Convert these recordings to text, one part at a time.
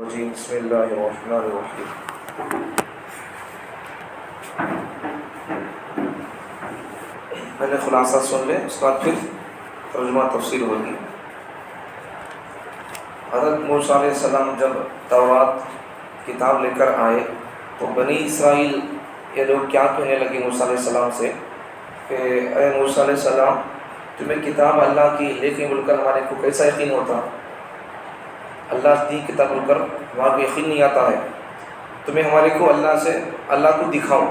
جی بسم اللہ الرحمن الرحیم۔ پہلے خلاصہ سن لیں، اس کے بعد پھر ترجمہ تفسیر ہوگی۔ حضرت موسیٰ علیہ السلام جب تورات کتاب لے کر آئے تو بنی اسرائیل یہ لوگ کیا کہنے لگے موسیٰ علیہ السلام سے کہ اے موسیٰ علیہ السلام، تمہیں کتاب اللہ کی لیکن بول کر ہمارے کو کیسا یقین ہوتا؟ اللہ کی کتاب بول کر ہمارے کو یقین نہیں آتا ہے۔ تمہیں ہمارے کو اللہ کو دکھاؤ،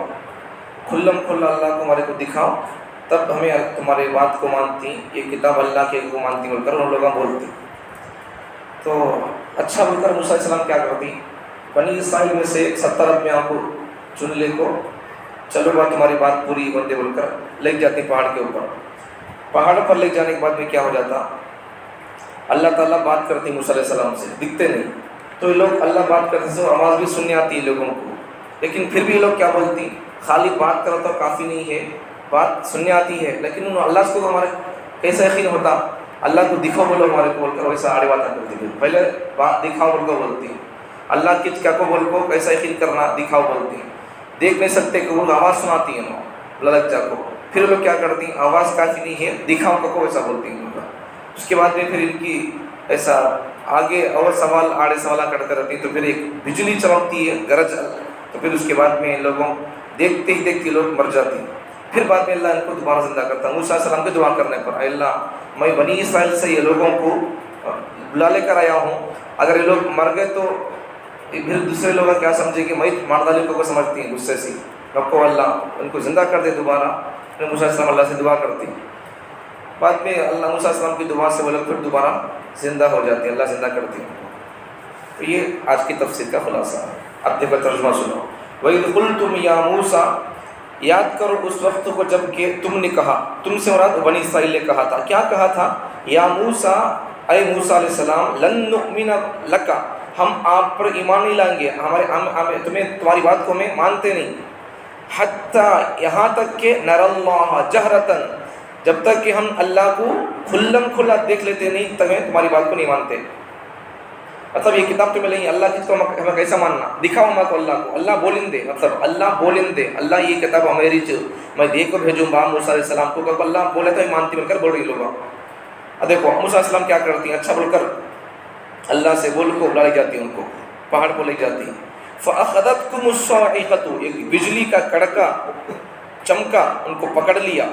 کھلم کھلا اللہ کو ہمارے کو دکھاؤ، تب ہمیں تمہاری بات کو مانتی، یہ کتاب اللہ کے کو مانتی بول کر ان لوگوں بولتی۔ تو اچھا بول کر موسیٰ علیہ السلام کیا کرتی؟ بنی اسرائیل میں سے 70 آدمیوں کو چن لے کو، چلو بات تمہاری بات پوری بندے بول کر لے جاتی پہاڑ کے اوپر۔ پہاڑ پر لے جانے کے بعد میں کیا ہو جاتا؟ اللہ تعالیٰ بات کرتی موسیٰ علیہ السلام سے، دکھتے نہیں تو یہ لوگ اللہ بات کرتے سے آواز بھی سننے آتی ہے لوگوں کو، لیکن پھر بھی یہ لوگ کیا بولتی؟ خالی بات کرو تو کافی نہیں ہے، بات سننے آتی ہے لیکن انہوں اللہ کو ہمارے کیسا یقین ہوتا؟ اللہ کو دکھاؤ بولو ہمارے کو بول کر ویسا آڑے بات کرتی، پہلے بات دکھاؤ بول کو بولتی، اللہ کی کیا کو بول کو کیسا یقین کرنا دکھاؤ بولتی، دیکھ نہیں سکتے کہ وہ آواز سناتی ہے للک جا کو، پھر لوگ کیا کرتی؟ آواز کافی نہیں ہے، دکھاؤ کو ویسا بولتی ہیں۔ اس کے بعد میں پھر ان کی ایسا آگے اور سوال آڑے سوالہ کرتے رہتی، تو پھر ایک بجلی چمکتی ہے گرج، تو پھر اس کے بعد میں لوگوں دیکھتے ہی دیکھتے لوگ مر جاتی۔ پھر بعد میں اللہ ان کو دوبارہ زندہ کرتا۔ موسیٰ علیہ السلام کے دعا کرنے پر، اے اللہ میں بنی اسرائیل سے یہ لوگوں کو بلا لے کر آیا ہوں، اگر یہ لوگ مر گئے تو پھر دوسرے لوگ کیا سمجھے کہ میں ماردالی کو سمجھتی ہیں غصے سے، رکھو اللہ ان کو زندہ کر دے دوبارہ۔ پھر موسیٰ علیہ السلام اللہ سے دعا کرتی، بعد میں اللہ موسیٰ علیہ السلام کی دعا سے وہ لوگ پھر دوبارہ زندہ ہو جاتے ہیں، اللہ زندہ کرتی ہیں۔ تو یہ آج کی تفسیر کا خلاصہ ہے۔ اب دیکھو ترجمہ سنو۔ وَإِذْ قُلْتُمْ يَا مُوسَىٰ، یاد کرو اس وقت کو جب کہ تم نے کہا، تم سے مراد بنی اسرائیل نے کہا تھا، کیا کہا تھا؟ یا موسیٰ، اے موسیٰ علیہ السلام، لن نؤمن لک، ہم آپ پر ایمان نہیں لائیں گے، تمہاری بات کو ہمیں مانتے نہیں، حتی یہاں تک کہ نر اللہ جہرتاً، جب تک کہ ہم اللہ کو کھلم کھلا دیکھ لیتے نہیں تمہاری بات کو نہیں مانتے۔ مطلب یہ کتاب تمہیں نہیں، اللہ کی تو ہمیں کیسا ماننا؟ دکھاؤ ہم کو اللہ کو، اللہ بولن دے، مطلب اللہ بولن دے، اللہ یہ کتاب ہماری میں دیکھ کو بھیجوں گا موسیٰ علیہ السلام کو، کہ اللہ بولے تو مانتی بول کر بول رہی لوگ۔ اب دیکھو موسیٰ علیہ السلام کیا کرتی ہیں، اچھا بول کر اللہ سے بول کو بلا لے جاتی ہیں، ان کو پہاڑ کو لے جاتی ہیں۔ فَأَخَذَتْكُمُ الصَّاعِقَةُ، ایک بجلی کا کڑکا چمکا ان کو پکڑ لیا،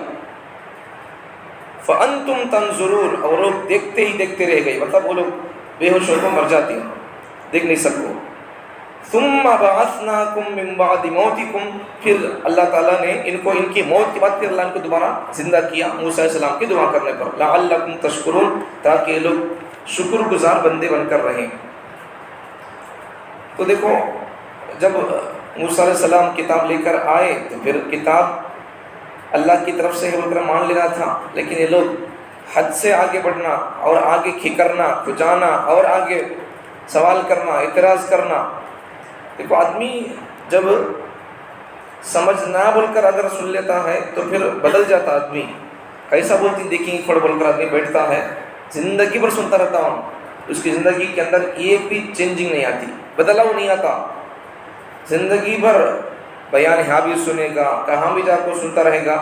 فَأَنْتُمْ تَنْظُرُونَ، اور لوگ دیکھتے ہی دیکھتے رہ گئے، مطلب وہ لوگ بے ہوش ہو کر مر جاتی ہیں، دیکھ نہیں سکو۔ ثُمَّ بَعَثْنَاكُمْ مِنْ بَعْدِ مَوْتِكُمْ، پھر اللہ تعالیٰ نے ان کو ان کی موت کے بعد پھر اللہ ان کو دوبارہ زندہ کیا موسیٰ علیہ السلام کی دعا کرنے پر، لَعَلَّكُمْ تَشْكُرُونَ، تاکہ یہ لوگ شکر گزار بندے بن کر رہیں۔ تو دیکھو جب موسیٰ علیہ السلام کتاب لے کر آئے تو پھر کتاب اللہ کی طرف سے بول کر مان لینا تھا، لیکن یہ لوگ حد سے آگے بڑھنا اور آگے کھکرنا کھجانا اور آگے سوال کرنا اعتراض کرنا۔ دیکھو آدمی جب سمجھ نہ بول کر اگر سن لیتا ہے تو پھر بدل جاتا آدمی، کیسا بولتی دیکھیں پڑھ بول کر آدمی بیٹھتا ہے، زندگی پر سنتا رہتا ہوں، اس کی زندگی کے اندر ایک بھی چینجنگ نہیں آتی، بدلاؤ نہیں آتا، زندگی بھر بیان یہاں بھی سنے گا کہاں بھی جا کر سنتا رہے گا۔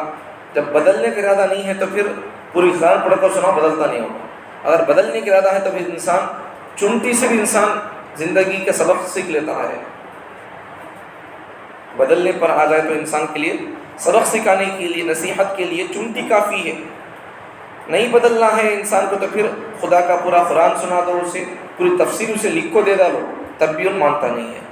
جب بدلنے کا ارادہ نہیں ہے تو پھر پوری قرآن پڑھ کر سنا بدلتا نہیں ہوگا، اگر بدلنے کا ارادہ ہے تو پھر انسان چونٹی سے بھی انسان زندگی کا سبق سیکھ لیتا ہے۔ بدلنے پر آ جائے تو انسان کے لیے سبق سکھانے کے لیے نصیحت کے لیے چونٹی کافی ہے، نہیں بدلنا ہے انسان کو تو پھر خدا کا پورا قرآن سنا دو، اسے پوری تفسیر اسے لکھ کو دے ڈالو، تب بھی ان مانتا نہیں ہے۔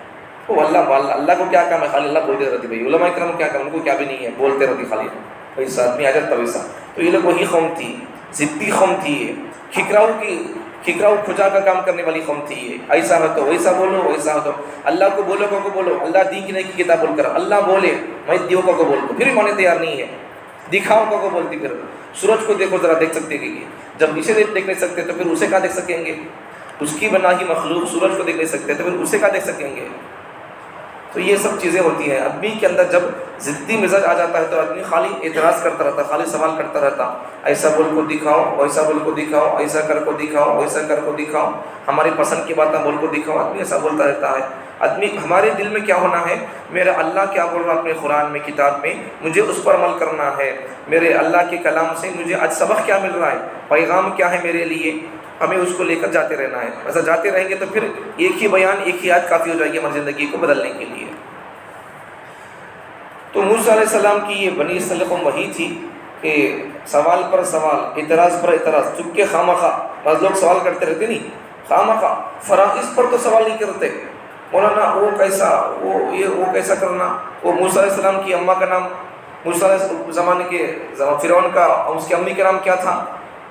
وہ اللہ کو کیا کام ہے، خالی اللہ بولتے رہتی، بھائی علماء کرام کیا کام، ان کو کیا بھی نہیں ہے، بولتے رہتی خالی، ویسا آدمی آ جاتا ویسا۔ تو یہ لوگ وہی قوم تھی، ضدی قوم تھی، کھکراؤ کھجا کا کام کرنے والی قوم تھی یہ، ایسا ہو تو ویسا بولو، ویسا ہو تو اللہ کو بولو کو بولو، اللہ دین کی نہیں کی کتاب بول کر اللہ بولے میں دیو کو بول کو پھر بھی ماننے تیار نہیں ہے، دکھاؤ کو بولتی۔ پھر سورج کو دیکھو ذرا، دیکھ سکتے کہ جب اسے دیکھ نہیں سکتے تو پھر اسے کہاں دیکھ سکیں گے، اس کی بنائی مخلوق سورج کو دیکھ نہیں سکتے تو پھر اسے کہاں دیکھ سکیں گے۔ تو یہ سب چیزیں ہوتی ہیں. آدمی کے اندر جب ضدی مزاج آ جاتا ہے تو آدمی خالی اعتراض کرتا رہتا، خالی سوال کرتا رہتا، ایسا بول کو دکھاؤ، ویسا بول کو دکھاؤ، ایسا کر کو دکھاؤ، ویسا کر کو دکھاؤ، ہماری پسند کی باتیں بول کو دکھاؤ. آدمی ایسا بولتا رہتا ہے. آدمی ہمارے دل میں کیا ہونا ہے، میرا اللہ کیا بول رہا اپنے قرآن میں، کتاب میں، مجھے اس پر عمل کرنا ہے. میرے اللہ کے کلام سے مجھے آج سبق کیا مل رہا ہے، پیغام کیا ہے میرے لیے، ہمیں اس کو لے کر جاتے رہنا ہے. ایسا جاتے رہیں گے تو پھر ایک ہی بیان، ایک ہی آیت کافی ہو جائے گی ہماری زندگی کو بدلنے کے لیے. تو موسیٰ علیہ السلام کی یہ بنی اسرائیل قوم وہی تھی کہ سوال پر سوال، اعتراض پر اعتراض، چونکہ خواہ بعض لوگ سوال کرتے رہتے، نہیں خواہ فرائض پر تو سوال نہیں کرتے. مولانا وہ کیسا، وہ کیسا کرنا، وہ موسیٰ علیہ السلام کی اماں کا نام، موسیٰ علیہ زمانے کے فرعون کا اور اس کی امی کا نام کیا تھا،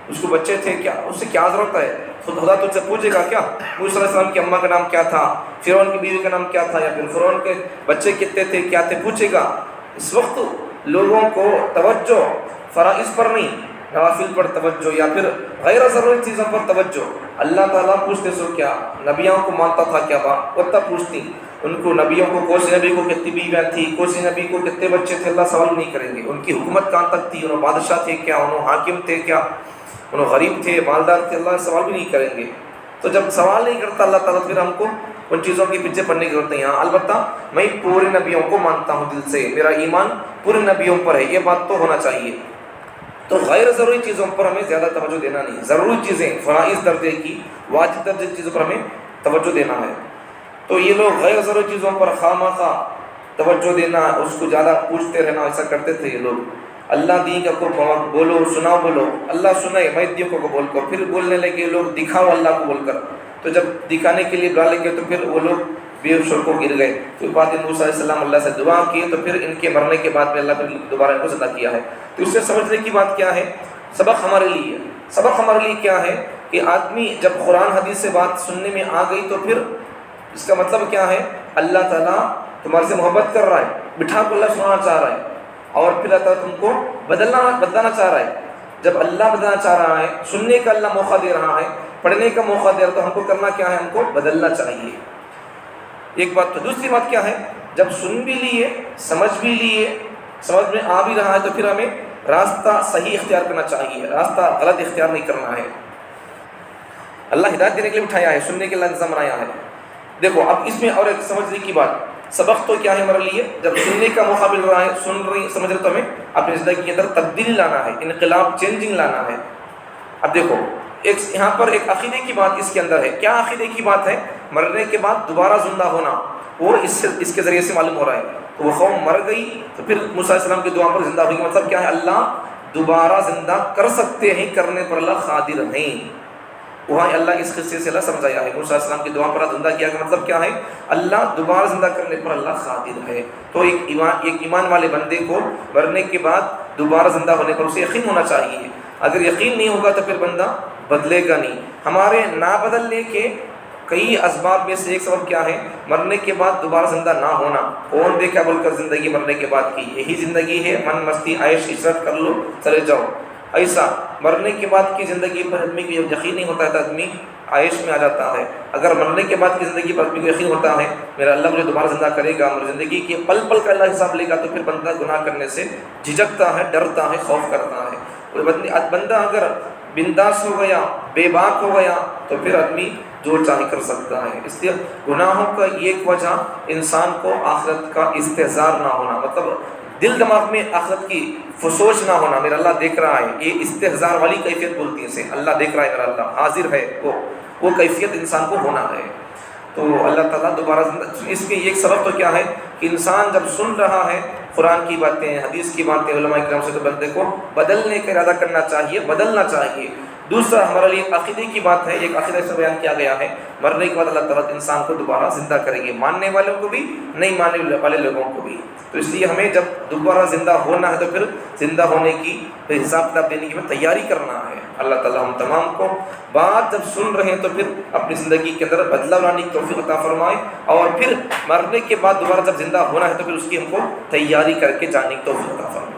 اس کو بچے تھے کیا، اس سے کیا ضرورت ہے، خدا تجھ سے پوچھے گا کیا موسیٰ علیہ السلام کی اماں کا نام کیا تھا، فرعون کی بیوی کا نام کیا تھا، یا پھر فرعون کے بچے کتنے تھے کیا تھے، پوچھے گا. اس وقت لوگوں کو توجہ فرائض پر نہیں، نوافل پر توجہ، یا پھر غیر ضروری چیزوں پر توجہ. اللہ تعالیٰ پوچھتے سو کیا نبیوں کو مانتا تھا کیا بات وہ تب پوچھتی ان کو، نبیوں کو کون سے نبی کو کتنی بیویاں تھی، کون سے نبی کو کتنے بچے تھے، اللہ سوال نہیں کریں گے. ان کی حکومت کہاں تک تھی، انہوں بادشاہ تھے کیا، انہوں حاکم تھے کیا، انہوں غریب تھے مالدار تھے، اللہ سوال بھی نہیں کریں گے. تو جب سوال نہیں کرتا اللہ تعالیٰ پھر ہم کو ان چیزوں کے پیچھے پڑنے کی ضرورت نہیں. ہاں البتہ میں پورے نبیوں کو مانتا ہوں دل سے، میرا ایمان پورے نبیوں پر ہے، یہ بات تو ہونا چاہیے. تو غیر ضروری چیزوں پر ہمیں زیادہ توجہ دینا نہیں، ضروری چیزیں فرائض درجے کی واجب درجے کی چیزوں پر ہمیں توجہ دینا ہے. تو یہ لوگ غیر ضروری چیزوں پر خواہ توجہ دینا، اس کو زیادہ پوچھتے رہنا، ایسا کرتے تھے یہ لوگ. اللہ دین کا کو بولو، سناؤ بولو، اللہ سنائے میں دیوں کو بول کر، پھر بولنے لگے لوگ دکھاؤ اللہ کو بول کر. تو جب دکھانے کے لیے بلا لیں گے تو پھر وہ لوگ بے شور کو گر گئے. پھر بعد میں موسیٰ علیہ السلام اللہ سے دعا کی، تو پھر ان کے مرنے کے بعد میں اللہ پھر دوبارہ ان کو زندہ کیا ہے. تو اس سے سمجھنے کی بات کیا ہے، سبق ہمارے لیے، سبق ہمارے لیے کیا ہے کہ آدمی جب قرآن حدیث سے بات سننے میں آ گئی تو پھر اس کا مطلب کیا ہے، اللہ تعالیٰ تمہارے سے محبت کر رہا ہے، بٹھا کو اللہ سنانا چاہ رہا ہے، اور پھر اللہ تعالیٰ تم کو بدلانا چاہ رہا ہے. جب اللہ بدلانا چاہ رہا ہے، سننے کا اللہ موقع دے رہا ہے، پڑھنے کا موقع دے رہا ہے، تو ہم کو کرنا کیا ہے، ہم کو بدلنا چاہیے. ایک بات. تو دوسری بات کیا ہے، جب سن بھی لیے، سمجھ بھی لیے، سمجھ میں آ بھی رہا ہے، تو پھر ہمیں راستہ صحیح اختیار کرنا چاہیے، راستہ غلط اختیار نہیں کرنا ہے. اللہ ہدایت دینے کے لیے اٹھایا ہے، سننے کے لیے انتظام بنایا ہے. دیکھو اب اس میں اور ایک سمجھنے کی بات، سبق تو کیا ہے ہمارے لیے، جب سننے کا موقع مل رہا ہے، سن رہی سمجھ رہے تو ہمیں اپنی زندگی کے اندر تبدیلی لانا ہے، انقلاب، چینجنگ لانا ہے. اب دیکھو یہاں پر ایک عقیدے کی بات اس کے اندر ہے. کیا عقیدے کی بات ہے، مرنے کے بعد دوبارہ زندہ ہونا، وہ اس کے ذریعے سے معلوم ہو رہا ہے. تو وہ قوم مر گئی تو پھر موسیٰ علیہ السلام کی دعا پر زندہ ہوئی. مطلب کیا ہے، اللہ دوبارہ زندہ کر سکتے ہیں، کرنے پر اللہ قادر ہیں. وہاں اللہ اس قصے سے اللہ سمجھایا ہے، موسیٰ علیہ السلام کی دعا پر زندہ کیا کہ مطلب کیا ہے، اللہ دوبارہ زندہ کرنے پر اللہ قادر ہے. تو ایک ایمان والے بندے کو مرنے کے بعد دوبارہ زندہ ہونے پر اسے یقین ہونا چاہیے. اگر یقین نہیں ہوگا تو پھر بندہ بدلے گا نہیں. ہمارے نہ بدلنے کے کئی اسباب میں سے ایک سبب کیا ہے، مرنے کے بعد دوبارہ زندہ نہ ہونا. کون دیکھا بول کر زندگی مرنے کے بعد کی، یہی زندگی ہے، من مستی عیش عشرت کر لو چلے جاؤ. ایسا مرنے کے بعد کی زندگی پر آدمی کو یقین نہیں ہوتا ہے تو آدمی عیش میں آ جاتا ہے. اگر مرنے کے بعد کی زندگی پر آدمی کو یقین ہوتا ہے میرا اللہ مجھے دوبارہ زندہ کرے گا، میری زندگی کے پل پل کا اللہ حساب لے گا، تو پھر بندہ گناہ کرنے سے جھجکتا ہے، ڈرتا ہے، خوف کرتا ہے. بندہ اگر بنداس ہو گیا، بے باک ہو گیا، تو پھر آدمی جو چاہے کر سکتا ہے. اس لیے گناہوں کا ایک وجہ انسان کو آخرت کا استحضار نہ ہونا، مطلب دل دماغ میں آخرت کی سوچ نہ ہونا، میرا اللہ دیکھ رہا ہے. یہ استحضار والی کیفیت بولتی ہے اسے، اللہ دیکھ رہا ہے، میرا اللہ حاضر ہے، وہ کیفیت انسان کو ہونا ہے. تو اللہ تعالیٰ دوبارہ اس کے ایک سبب تو کیا ہے کہ انسان جب سن رہا ہے قرآن کی باتیں، حدیث کی باتیں، علماء کرام سے، تو بندے کو بدلنے کا ارادہ کرنا چاہیے، بدلنا چاہیے. دوسرا ہمارے لیے عقیدے کی بات ہے، ایک عقیدہ سے بیان کیا گیا ہے، مرنے کے بعد اللہ تعالیٰ انسان کو دوبارہ زندہ کریں گے، ماننے والوں کو بھی، نہیں ماننے والے لوگوں کو بھی. تو اس لیے ہمیں جب دوبارہ زندہ ہونا ہے تو پھر زندہ ہونے کی حساب کتاب دینے کی تیاری کرنا ہے. اللہ تعالیٰ ہم تمام کو بات جب سن رہے ہیں تو پھر اپنی زندگی کے اندر بدلاؤ لانے کی توفیق عطا فرمائے، اور پھر مرنے کے بعد دوبارہ جب زندہ ہونا ہے تو پھر اس کی ہم کو تیاری کر کے جانے کی توفیق عطا فرمائے.